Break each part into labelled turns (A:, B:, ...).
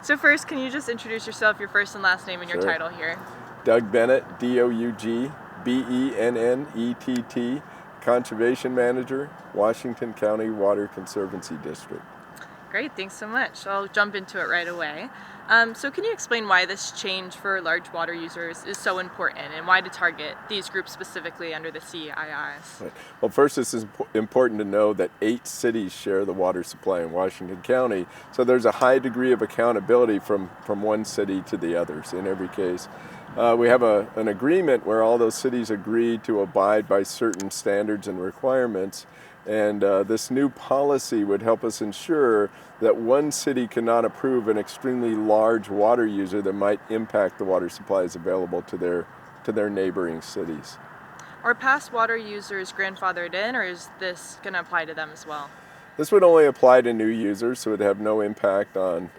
A: So first, can you just introduce yourself, your first and last name and your
B: Sure.
A: title here?
B: Doug Bennett, Dougbenett, Conservation Manager, Washington County Water Conservancy District.
A: Great, thanks so much. I'll jump into it right away. So can you explain why this change for large water users is so important and why to target these groups specifically under the CIIs?
B: Right. Well, first, it's important to know that 8 cities share the water supply in Washington County, so there's a high degree of accountability from one city to the others in every case. We have an agreement where all those cities agree to abide by certain standards and requirements, and this new policy would help us ensure that one city cannot approve an extremely large water user that might impact the water supplies available to their neighboring cities.
A: Are past water users grandfathered in, or is this going to apply to them as well?
B: This would only apply to new users, so it would have no impact on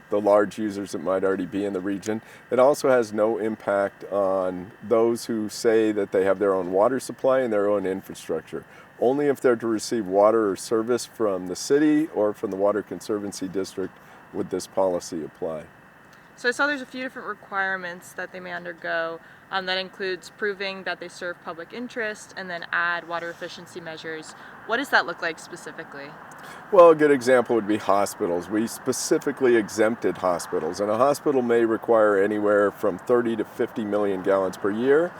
B: the large users that might already be in the region. It also has no impact on those who say that they have their own water supply and their own infrastructure. Only if they're to receive water or service from the city or from the Water Conservancy District would this policy apply.
A: So I saw there's a few different requirements that they may undergo. That includes proving that they serve public interest and then add water efficiency measures. What does that look like specifically?
B: Well, a good example would be hospitals. We specifically exempted hospitals, and a hospital may require anywhere from 30 to 50 million gallons per year,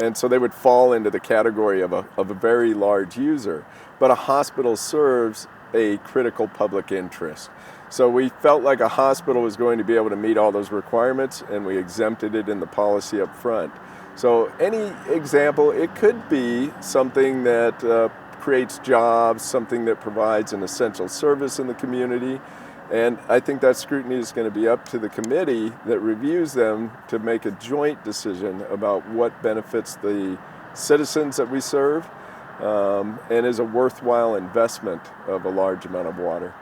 B: and so they would fall into the category of a very large user. But a hospital serves a critical public interest. So we felt like a hospital was going to be able to meet all those requirements, and we exempted it in the policy up front. So any example, it could be something that creates jobs, something that provides an essential service in the community. And I think that scrutiny is going to be up to the committee that reviews them to make a joint decision about what benefits the citizens that we serve and is a worthwhile investment of a large amount of water.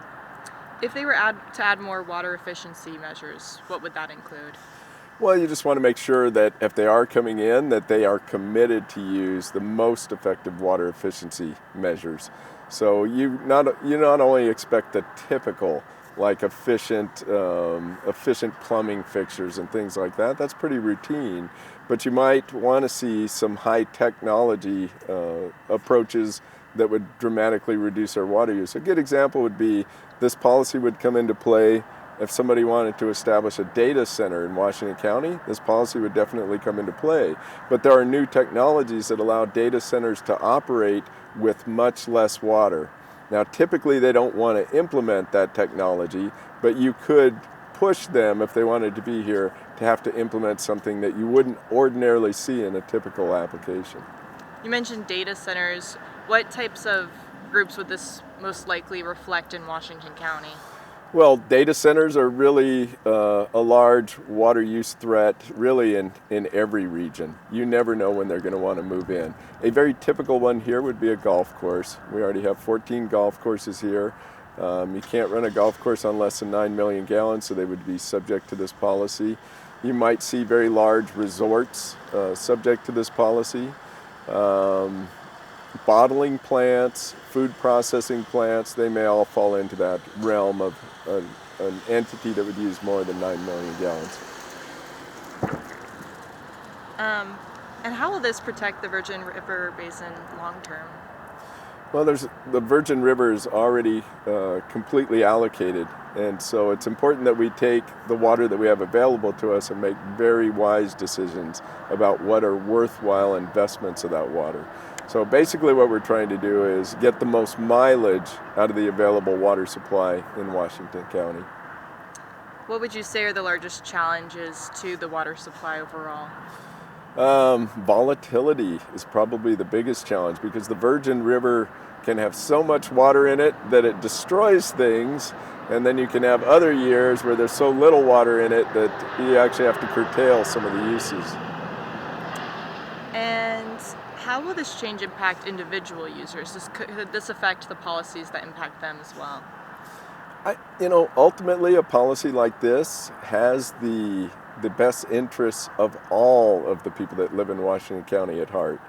A: If they were to add more water efficiency measures, what would that include?
B: Well, you just want to make sure that if they are coming in, that they are committed to use the most effective water efficiency measures. So you not only expect the typical, like efficient plumbing fixtures and things like that. That's pretty routine. But you might want to see some high technology approaches that would dramatically reduce our water use. A good example would be this policy would come into play if somebody wanted to establish a data center in Washington County. This policy would definitely come into play. But there are new technologies that allow data centers to operate with much less water. Now, typically they don't want to implement that technology, but you could push them, if they wanted to be here, to have to implement something that you wouldn't ordinarily see in a typical application.
A: You mentioned data centers. What types of groups would this most likely reflect in Washington County?
B: Well, data centers are really a large water use threat really in every region. You never know when they're going to want to move in. A very typical one here would be a golf course. We already have 14 golf courses here. You can't run a golf course on less than 9 million gallons, so they would be subject to this policy. You might see very large resorts subject to this policy. Bottling plants, food processing plants, they may all fall into that realm of an entity that would use more than 9 million gallons.
A: And how will this protect the Virgin River Basin long term?
B: Well, the Virgin River is already completely allocated, and so it's important that we take the water that we have available to us and make very wise decisions about what are worthwhile investments of that water. So basically what we're trying to do is get the most mileage out of the available water supply in Washington County.
A: What would you say are the largest challenges to the water supply overall?
B: Volatility is probably the biggest challenge because the Virgin River can have so much water in it that it destroys things, and then you can have other years where there's so little water in it that you actually have to curtail some of the uses.
A: And how will this change impact individual users? Could this affect the policies that impact them as well?
B: Ultimately a policy like this has the best interests of all of the people that live in Washington County at heart.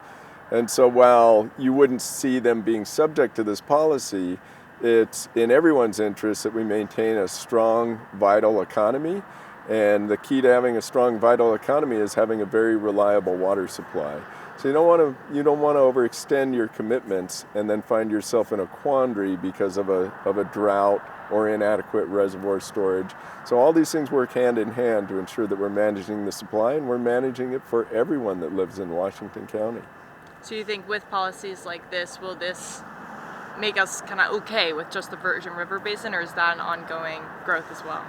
B: And so while you wouldn't see them being subject to this policy, it's in everyone's interest that we maintain a strong, vital economy. And the key to having a strong, vital economy is having a very reliable water supply. So you don't want to overextend your commitments and then find yourself in a quandary because of a drought or inadequate reservoir storage. So all these things work hand in hand to ensure that we're managing the supply, and we're managing it for everyone that lives in Washington County.
A: So you think with policies like this, will this make us kind of okay with just the Virgin River Basin, or is that an ongoing growth as well?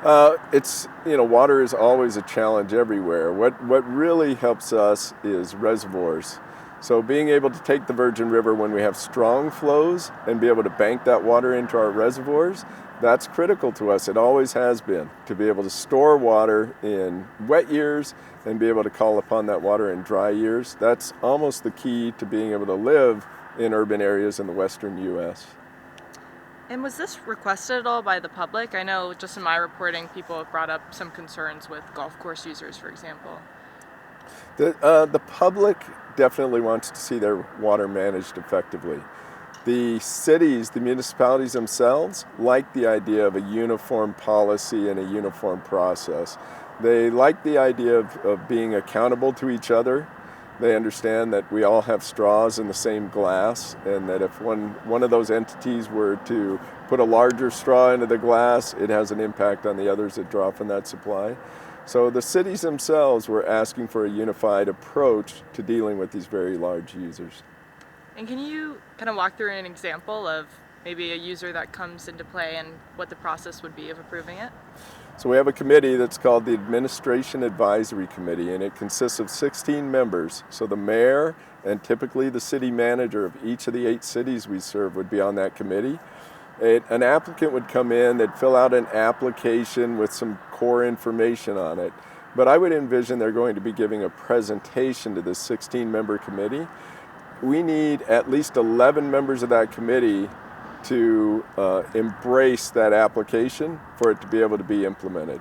B: Water is always a challenge everywhere. What really helps us is reservoirs. So being able to take the Virgin River when we have strong flows and be able to bank that water into our reservoirs, that's critical to us. It always has been, to be able to store water in wet years and be able to call upon that water in dry years. That's almost the key to being able to live in urban areas in the western U.S.
A: And was this requested at all by the public? I know just in my reporting, people have brought up some concerns with golf course users, for example.
B: The public definitely wants to see their water managed effectively. The cities, the municipalities themselves, like the idea of a uniform policy and a uniform process. They like the idea of being accountable to each other. They understand that we all have straws in the same glass, and that if one of those entities were to put a larger straw into the glass, it has an impact on the others that draw from that supply. So the cities themselves were asking for a unified approach to dealing with these very large users.
A: And can you kind of walk through an example of maybe a user that comes into play and what the process would be of approving it?
B: So we have a committee that's called the Administration Advisory Committee, and it consists of 16 members. So the mayor and typically the city manager of each of the 8 cities we serve would be on that committee. An applicant would come in, they'd fill out an application with some core information on it. But I would envision they're going to be giving a presentation to this 16-member committee. We need at least 11 members of that committee to embrace that application for it to be able to be implemented.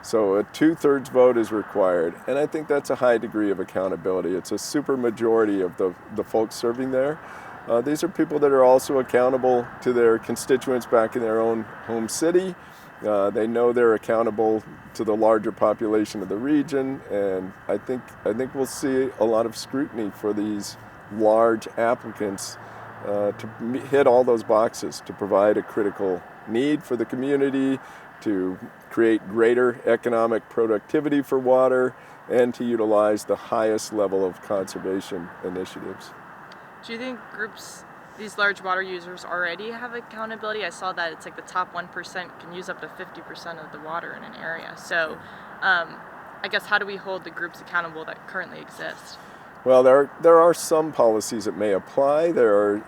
B: So a 2/3 vote is required, and I think that's a high degree of accountability. It's a super majority of the folks serving there. These are people that are also accountable to their constituents back in their own home city. They know they're accountable to the larger population of the region, and I think we'll see a lot of scrutiny for these large applicants to hit all those boxes, to provide a critical need for the community, to create greater economic productivity for water, and to utilize the highest level of conservation initiatives.
A: Do you think these large water users already have accountability? I saw that it's like the top 1% can use up to 50% of the water in an area. So I guess how do we hold the groups accountable that currently exist?
B: Well, there are some policies that may apply.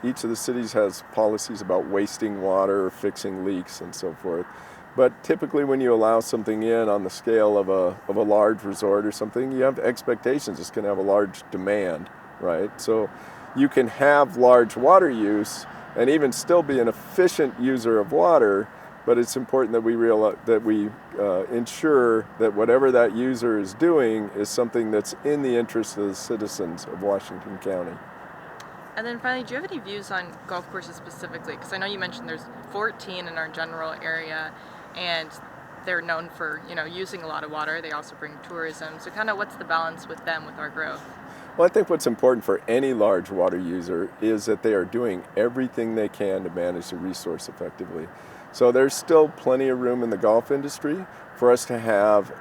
B: Each of the cities has policies about wasting water or fixing leaks and so forth. But typically when you allow something in on the scale of a large resort or something, you have expectations it's going to have a large demand, right? So you can have large water use and even still be an efficient user of water, but it's important that we ensure that whatever that user is doing is something that's in the interest of the citizens of Washington County.
A: And then finally, do you have any views on golf courses specifically? Because I know you mentioned there's 14 in our general area, and they're known for using a lot of water. They also bring tourism. So kind of what's the balance with them with our growth?
B: Well, I think what's important for any large water user is that they are doing everything they can to manage the resource effectively. So there's still plenty of room in the golf industry for us to have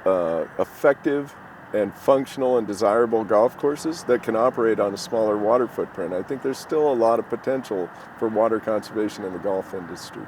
B: effective and functional and desirable golf courses that can operate on a smaller water footprint. I think there's still a lot of potential for water conservation in the golf industry.